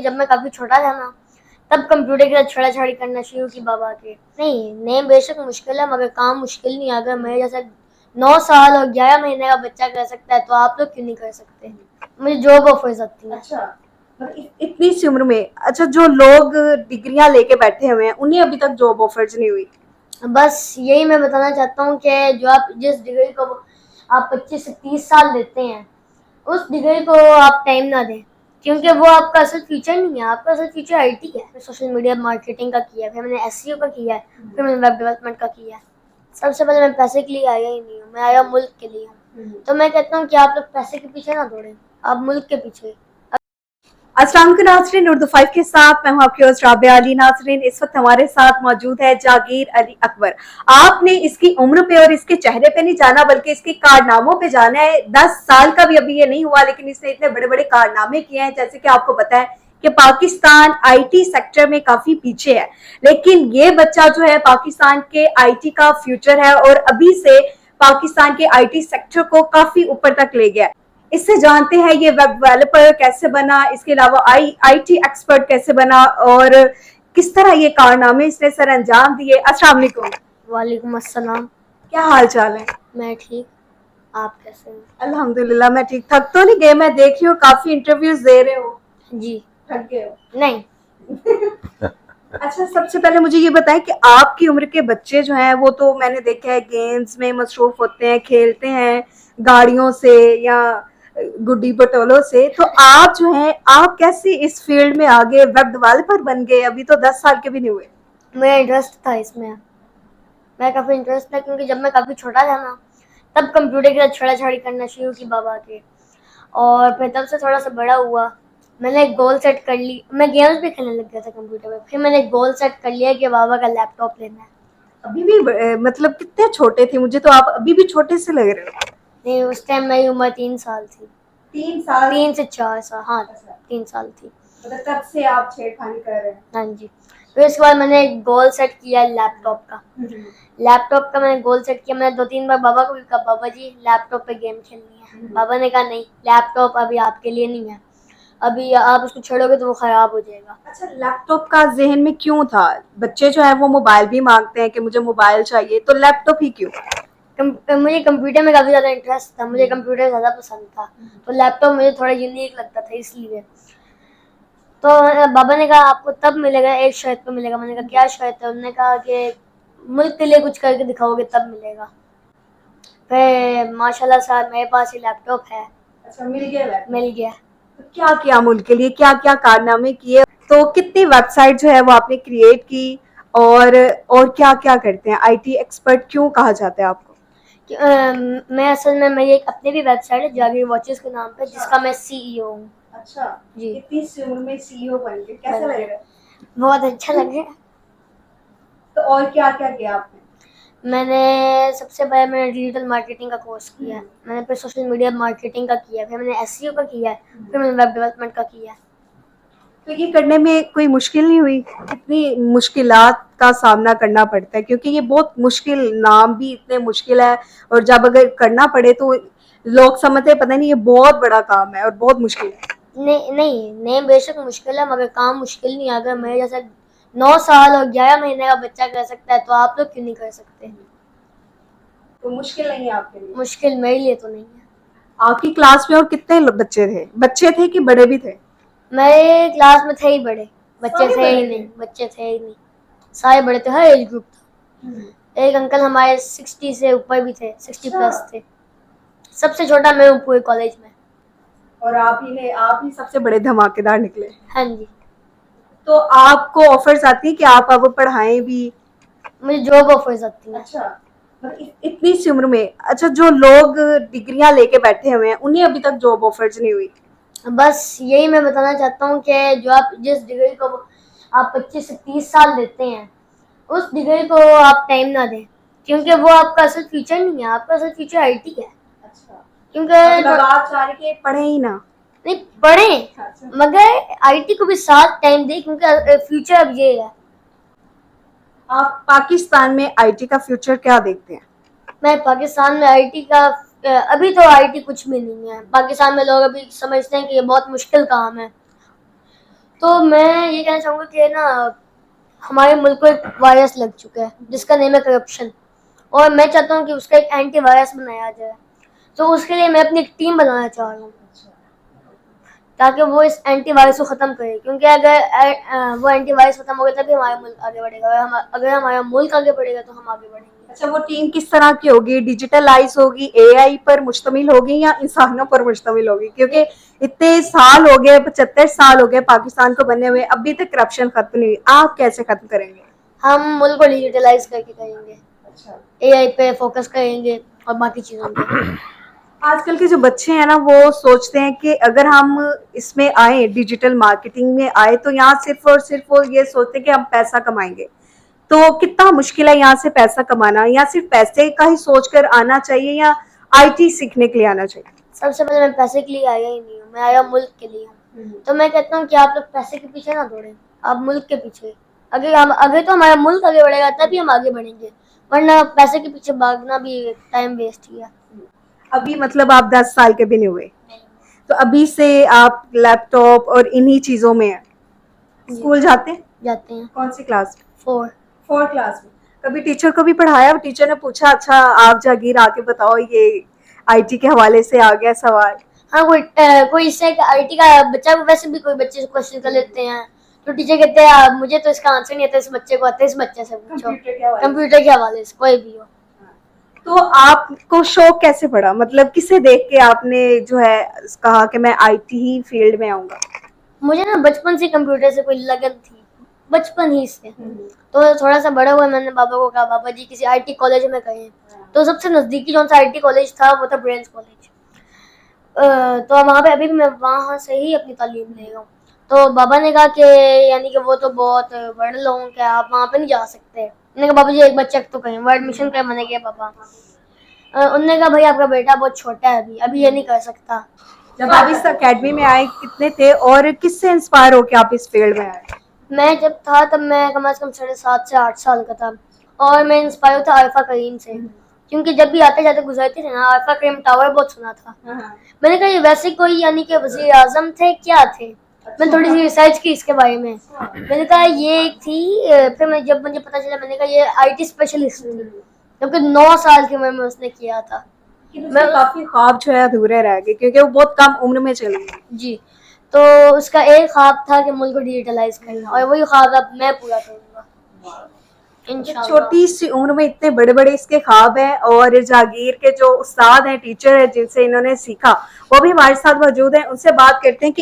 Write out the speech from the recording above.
जब मैं काफी छोटा था ना, तब कंप्यूटर के साथ छेड़ाछाड़ी करना शुरू की बाबा के। नहीं, नेम बेशक मुश्किल है मगर काम मुश्किल नहीं। अगर मेरे जैसा 9 साल और 11 महीने का बच्चा कर सकता है तो आप लोग क्यों नहीं कर सकते। मुझे जॉब ऑफर्स आती हैं। अच्छा, इतनी सी उम्र में। अच्छा, जो लोग डिग्रियां लेके बैठे हुए हैं उन्हें अभी तक जॉब ऑफर्स नहीं हुई। बस यही मैं बताना चाहता हूँ कि जो आप जिस डिग्री को आप 25 से 30 साल देते हैं, उस डिग्री को आप टाइम ना दें, क्योंकि वो आपका असल फ्यूचर नहीं है। आपका असल फ्यूचर आईटी है। सोशल मीडिया मार्केटिंग का किया है, फिर मैंने एसईओ का किया है, फिर मैंने वेब डेवलपमेंट का किया है। सबसे पहले मैं पैसे के लिए आया ही नहीं हूँ, मैं आया मुल्क के लिए हूँ। तो मैं कहता हूँ कि आप लोग पैसे के पीछे ना दौड़ें, आप मुल्क के पीछे। अस्सलाम वालेकुम नाज़रीन, उर्दू 5 के साथ मैं हूं आपकी होस्ट राबिया अली। नाज़रीन, इस वक्त हमारे साथ मौजूद है जागीर अली अकबर। आपने इसकी उम्र पे और इसके चेहरे पे नहीं जाना बल्कि इसके कारनामों पे जाना है। 10 साल का भी अभी ये नहीं हुआ लेकिन इसने इतने बड़े बड़े कारनामे किए हैं। जैसे कि आपको पता है कि पाकिस्तान आईटी सेक्टर में काफी पीछे है, लेकिन ये बच्चा जो है पाकिस्तान के आईटी का फ्यूचर है और अभी से पाकिस्तान के आईटी सेक्टर को काफी ऊपर तक ले गया है। इससे जानते हैं ये वेब डेवलपर कैसे बना, इसके अलावा आईटी एक्सपर्ट कैसे बना और किस तरह ये कारनामे इसने सर अंजाम दिए। अस्सलाम वालेकुम। वालेकुम अस्सलाम। क्या हाल चाल है? मैं ठीक, आप कैसे हैं? अल्हम्दुलिल्लाह मैं ठीक। थक तो नहीं गए? मैं देख रही हूँ काफी इंटरव्यूज दे रहे हो। जी थक गए हो? नहीं। अच्छा, सबसे पहले मुझे ये बताएं कि आपकी उम्र के बच्चे जो हैं वो तो मैंने देखा है गेम्स में मसरूफ होते हैं, खेलते हैं गाड़ियों से या गुड्डी पटोलों से। तो आप जो हैं, आप कैसे इस फील्ड में आगे वेब डेवलपर बन गए? अभी तो 10 साल के भी नहीं हुए। मेरा इंटरेस्ट था इसमें, मैं काफी इंटरेस्ट था क्योंकि जब मैं काफी छोटा था ना, तब कंप्यूटर के साथ छेड़ाछाड़ी करना शुरू की बाबा के। और फिर तब से थोड़ा सा बड़ा हुआ, मैंने एक गोल सेट कर ली। मैं गेम्स भी खेलने लग गया था कंप्यूटर में। फिर मैंने एक गोल सेट कर लिया कि बाबा का लैपटॉप लेना है। अभी भी मतलब कितने छोटे थे? मुझे तो आप अभी भी छोटे से लग रहे हो। नहीं, उस टाइम मेरी उम्र 3 साल थी। 3 साल? 3 से 4 साल, हाँ 3 साल थी। मतलब तब से आप छेड़खानी कर रहे हैं? हाँ जी। फिर उसके बाद मैंने एक गोल सेट किया लैपटॉप का। लैपटॉप का मैंने गोल सेट किया। मैंने 2-3 बार बाबा को भी कहा, बाबा जी लैपटॉप पे गेम खेलनी है। बाबा ने कहा नहीं, लैपटॉप अभी आपके लिए नहीं है, अभी आप उसको छोड़ोगे तो वो खराब हो जाएगा। अच्छा, लैपटॉप का जहन में क्यों था? बच्चे जो है वो मोबाइल भी मांगते हैं कि मुझे मोबाइल चाहिए, तो लैपटॉप ही क्यों? मुझे कंप्यूटर में काफी ज्यादा इंटरेस्ट था, मुझे कंप्यूटर ज्यादा पसंद था, तो लैपटॉप मुझे थोड़ा यूनिक लगता था इसलिए। तो बाबा ने कहा आपको तब मिलेगा, एक शर्त पे मिलेगा। मैंने कहा क्या शर्त है? उन्होंने कहा कि मुल्क के लिए कुछ करके दिखाओगे तब मिलेगा। फिर माशाल्लाह साहब मेरे पास ही लैपटॉप है। अच्छा, मिल गया लैपटॉप? मिल गया। तो क्या किया मुल्क के लिए, क्या क्या कारनामे किए? तो कितनी वेबसाइट जो है वो आपने क्रिएट की और क्या क्या करते हैं? आईटी एक्सपर्ट क्यों कहा जाता है आपको? मैं असल में मेरी एक अपनी भी वेबसाइट है जागीर वॉचेस के नाम पे, जिसका मैं सीईओ हूँ। अच्छा जी। इतनी सी उम्र में सीईओ बन गए, कैसा लग रहा है? बहुत अच्छा लगे। तो और क्या क्या किया आपने? मैंने सबसे पहले मैंने डिजिटल मार्केटिंग का कोर्स किया है, मैंने फिर सोशल मीडिया मार्केटिंग का किया है, फिर मैंने एसईओ का किया है, फिर मैंने वेब डेवलपमेंट का किया है। तो ये करने में कोई मुश्किल नहीं हुई? कितनी मुश्किलात का सामना करना पड़ता है, क्योंकि ये बहुत मुश्किल, नाम भी इतने मुश्किल है और जब अगर करना पड़े तो लोग समझते हैं पता नहीं ये बहुत बड़ा काम है और बहुत मुश्किल है। नहीं नहीं, नेम बेशक मुश्किल है मगर काम मुश्किल नहीं है। अगर मेरे जैसा 9 साल और 11 महीने का बच्चा कर सकता है तो आप लोग क्यों नहीं कर सकते। तो मुश्किल नहीं है आपके लिए? मुश्किल मेरे लिए तो नहीं है। आपकी क्लास में और कितने बच्चे थे? बच्चे थे कि बड़े भी थे? मेरे क्लास में थे ही बड़े, बच्चे सारे थे ही बड़े नहीं, बच्चे थे ही नहीं, सारे बड़े थे, हर एज ग्रुप था। एक अंकल हमारे 60 से ऊपर भी थे, 60 प्लस थे। सबसे छोटा मैं हूँ पूरे कॉलेज में। और आप ही सबसे बड़े धमाकेदार निकले। हाँ जी। तो आपको ऑफर्स आती है कि आप अब पढ़ाएं भी? मुझे जॉब ऑफर्स आती हैं। अच्छा, मतलब इतनी सी उम्र में। अच्छा, जो लोग डिग्रियां लेके बैठे हुए हैं उन्हें अभी तक जॉब ऑफर्स नहीं हुई। बस यही मैं बताना चाहता हूँ कि जो आप जिस डिग्री को आप 25 से 30 साल देते हैं, उस डिग्री को आप टाइम ना दें, क्योंकि वो आपका असल फ्यूचर नहीं है। आपका असल फ्यूचर आईटी है। अच्छा, क्योंकि मतलब आप चाह रहे कि पढ़े ही ना? नहीं पढ़े, अच्छा, मगर आईटी को भी साथ टाइम दे, क्योंकि फ्यूचर अब ये है। आप पाकिस्तान में आईटी का फ्यूचर क्या देखते हैं? मैं पाकिस्तान में आईटी का अभी तो आईटी कुछ भी नहीं है। पाकिस्तान में लोग अभी समझते हैं कि ये बहुत मुश्किल काम है। तो मैं ये कहना चाहूँगा कि ना हमारे मुल्क को एक वायरस लग चुका है जिसका नेम है करप्शन, और मैं चाहता हूँ कि उसका एक एंटी वायरस बनाया जाए। तो उसके लिए मैं अपनी एक टीम बनाना चाह रहा हूँ ताकि वो इस एंटी वायरस को ख़त्म करे, क्योंकि अगर वो एंटी वायरस खत्म हो गया तभी हमारा मुल्क आगे बढ़ेगा, अगर हमारा मुल्क आगे बढ़ेगा तो हम आगे बढ़ेंगे। अच्छा, वो टीम किस तरह की होगी? डिजिटलाइज होगी, एआई पर मुश्तमिल होगी या इंसानों पर मुश्तमिल होगी? क्योंकि इतने साल हो गए, 75 साल हो गए पाकिस्तान को बने हुए, अभी तक करप्शन खत्म नहीं हुई। आप कैसे खत्म करेंगे? हम मुल्क को डिजिटलाइज करके करेंगे, एआई पे फोकस करेंगे और बाकी चीज़ों पे। आजकल के जो बच्चे हैं ना, वो सोचते हैं कि अगर हम इसमें आए, डिजिटल मार्केटिंग में आए, तो यहाँ सिर्फ और सिर्फ वो ये सोचते हैं कि हम पैसा कमाएंगे। तो कितना मुश्किल है यहाँ से पैसा कमाना, या सिर्फ पैसे का ही सोचकर आना चाहिए या आईटी सीखने के लिए आना चाहिए? सबसे पहले मैं पैसे के लिए आया ही नहीं हूँ, मैं आया मुल्क के लिए हूँ। तो मैं कहता हूँ कि आप लोग पैसे के पीछे ना दौड़ें, आप मुल्क के पीछे। अगर तो हमारा मुल्क आगे बढ़ेगा तभी हम आगे बढ़ेंगे, वरना पैसे के पीछे भागना भी टाइम वेस्ट ही है। अभी मतलब आप 10 साल के भी नहीं हुए, तो अभी से आप लैपटॉप और इन्हीं चीजों में हैं। स्कूल जाते हैं? जाते हैं कौन सी क्लास में? 4। 4 क्लास में। कभी टीचर को भी पढ़ाया? टीचर ने पूछा अच्छा आप जागीर आके बताओ, ये आईटी के हवाले से आ गया सवाल? हाँ, कोई इससे आईटी का बच्चा, वैसे भी कोई बच्चे क्वेश्चन कर लेते हैं तो टीचर कहते हैं मुझे तो इसका आंसर नहीं आता, इस बच्चे को आता है, इस बच्चे से पूछो, कंप्यूटर के हवाले से कोई भी हो। तो आपको शौक कैसे पड़ा? मतलब किसे देख के आपने जो है कहा कि मैं आईटी ही फील्ड में आऊंगा? मुझे ना बचपन से कंप्यूटर से कोई लगन थी, बचपन ही से। तो थोड़ा सा बड़ा हुआ, मैंने बाबा को कहा बाबा जी किसी आईटी कॉलेज में कहें। तो सबसे नज़दीकी जो सा आईटी कॉलेज था वो था ब्रेंच कॉलेज। तो वहाँ पे अभी भी मैं वहाँ से ही अपनी तालीम ले रहा हूँ। तो बाबा ने कहा कि यानी कि वो तो बहुत बड़े लोगों के, आप वहाँ पे नहीं जा सकते। मैंने कहा बाबा जी एक बार चेक तो करें, वो एडमिशन कर। मैंने किया पापा, उन्होंने कहा भाई आपका बेटा बहुत छोटा है, अभी ये नहीं कर सकता। जब आप इस अकेडमी में आए कितने थे और किससे इंस्पायर होकर आप इस फील्ड में आए? मैं जब था तब मैं कम से कम 7.5 से 8 साल का था, और मैं इंस्पायर था आरिफा करीम से, क्योंकि जब भी आते जाते गुजरते थे ना, आरिफा करीम टावर बहुत सुना था। मैंने कहा ये वैसे कोई यानी कि वजीर आजम थे क्या थे? मैंने थोड़ी सी रिसर्च की इसके बारे में, मैंने कहा ये थी। फिर जब मुझे पता चला, मैंने कहा ये आईटी स्पेशलिस्ट थी, क्योंकि 9 साल की उम्र में उसने किया था। मैं काफी ख्वाब जो है अधूरे रह गए क्योंकि वो बहुत कम उम्र में चली गई। जी, तो उसका एक ख्वाब था कि मुल्क को डिजिटलाइज करना, और वही ख्वाब अब मैं पूरा करूंगा इंशाल्लाह। छोटी सी उम्र में इतने बड़े बड़े इसके ख्वाब हैं, और जागीर के जो उस्ताद हैं, टीचर हैं जिनसे इन्होंने सीखा, वो भी हमारे साथ मौजूद हैं। उनसे बात करते हैं कि